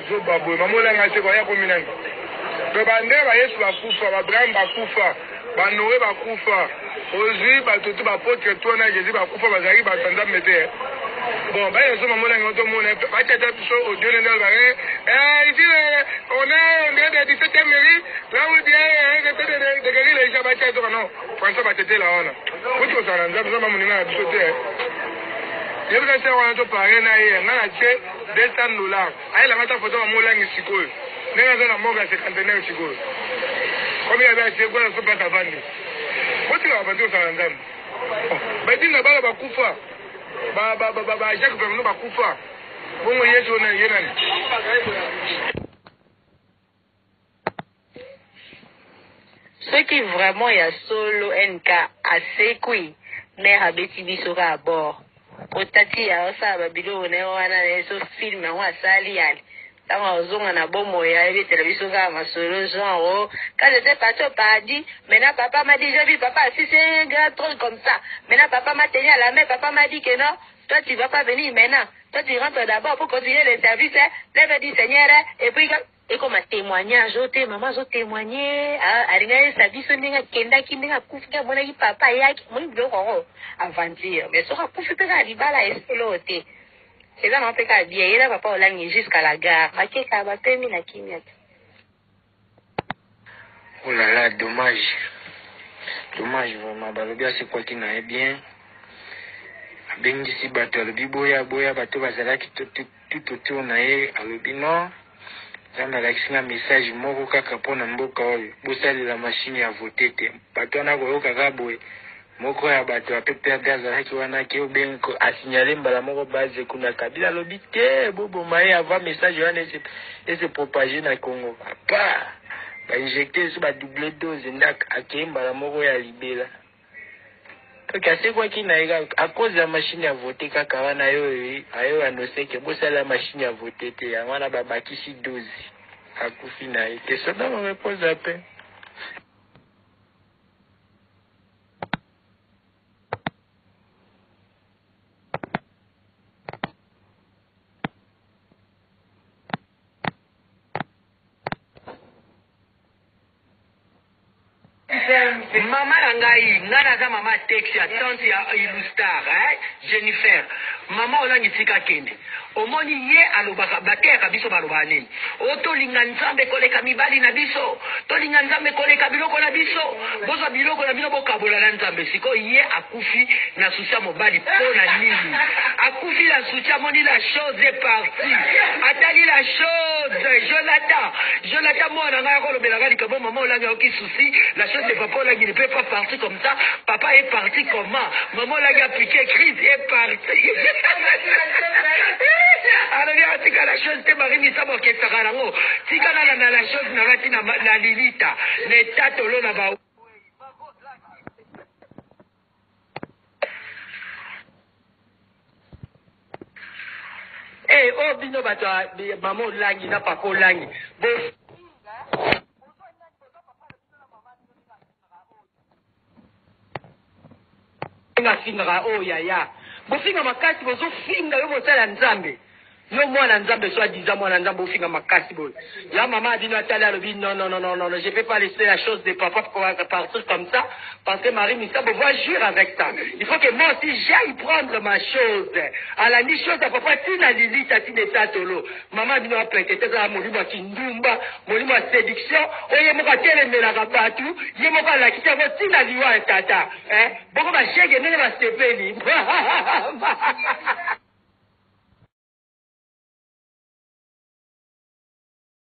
zo baboy mamola ngase kwa ya kominanga be bande ba Yesu bakufa ba Abraham bakufa ba Noé bakufa ozwi batutu ba potre tona Jésus bakufa bazali batanda mete bon ba Yesu mamola ngoto mona ba tata biso au Dieu ndal ba ici on est de 17e mairie là où de guérir les gens ba tata non François ba tete là ona kuto sana nzabu zama muninga biso te je vais faire un autre pareil naïe ngana che $200 ayi la ngata photo mamola ngi sikoyo nenga zona moga 59 sikoyo komi ya ba che kwa so pa tavandi What's your about them? But in the Baba Kufa, Baba Jack from Nova Kufa, whom we yes on a Yemen. Ce qui vraiment y a solo NK assez qui, mais habiti bisora à bord. Otati ya osa babilo ne wana eso film wa salial. Tama ozonga na bomo ya ile télévision kama solo genre quand j'étais parti au paradis maintenant papa m'a dit j'ai vu papa si c'est un grand truc comme ça maintenant papa m'a tenu à la main papa m'a dit que non toi tu vas pas venir maintenant toi tu rentres d'abord pour continuer les services lève dit Seigneur et puis et comme un témoignage j'ôté maman j'ai témoigné alinga service ninga kenda kinga kufika mona ki papa yaki mon biloko avant dire mais sera kufika ka libala esoloté. C'est là mon pécat bien, il va pas aller jusqu'à la gare. Makeka va permis la kimia. Oh là là, dommage. Dommage vraiment. Balobia c'est quoi qui n'a bien. Bengi si bato lobi boya bato bazala ki tout autour na ye alobi non. Zamba la message moko kaka pona mboka oyo. Bosali la machine ya voter te. Bato na ko yoka boye. Moko ya bato apepe gaza ki wana ki obenko asignale mbala moko base kuna Kabila lobi te bobo maye avant message wana ese propager na Congo papa ba injecter sur ba double dose ndak akembala moko ya libela to kase kwa kina ega à cause ya machine ya voter kaka wana ayo annoncer que bosala machine ya voter te ya wana babakisi dose akufi na ite so na me pose à peine. Maman Rangaï, Nana Maman Texia, tante ya Ilustar, Jennifer, Maman Olangi Tika Kende. Omoni ye alobaka bakeka biso balobani. Oto linganzambe koleka mibali na biso. To linganzambe koleka biloko na biso. Bozo biloko na biloko kabola na nzambe siko ye akufi na sucia mobali pona nini. Akufi la sucia moni la chose est partie. Atali la chose. Jonathan moi na ngaya kolobela ngali kabo maman Olangi oki souci. La chose de papa Olangi ne peut pas partir comme ça. Papa est parti comment? Maman Olangi a piqué crise est parti. Alors, il y a la chose que Marie Missamo qui est Sakarango. Si on a la chose, on a la Lilita. Les tatolo là-bas. Eh, oh, bino bato, maman Langi, na papa Langi. Fingra, oh, ya. Bofinga makasi, bozo finga, yo bosala nzambe. Non, moi, l'ensemble soit disant, moi, l'ensemble, au film, ma casse, là, maman a dit, non, je ne peux pas laisser la chose de papa pour partir comme ça, parce que Marie Missa, on va jouer avec ça. Il faut que moi aussi, j'aille prendre ma chose. À la ni chose à papa, si la Lili, ça, si l'état tolo. Maman a dit, non, peut-être, ça, mon livre, qui ndumba, mon livre, séduction, oh, il y a mon télé, mais la rabattu, il y a mon la qui t'a voté, la liwa, tata, hein, bon, ma chèque, n'est pas se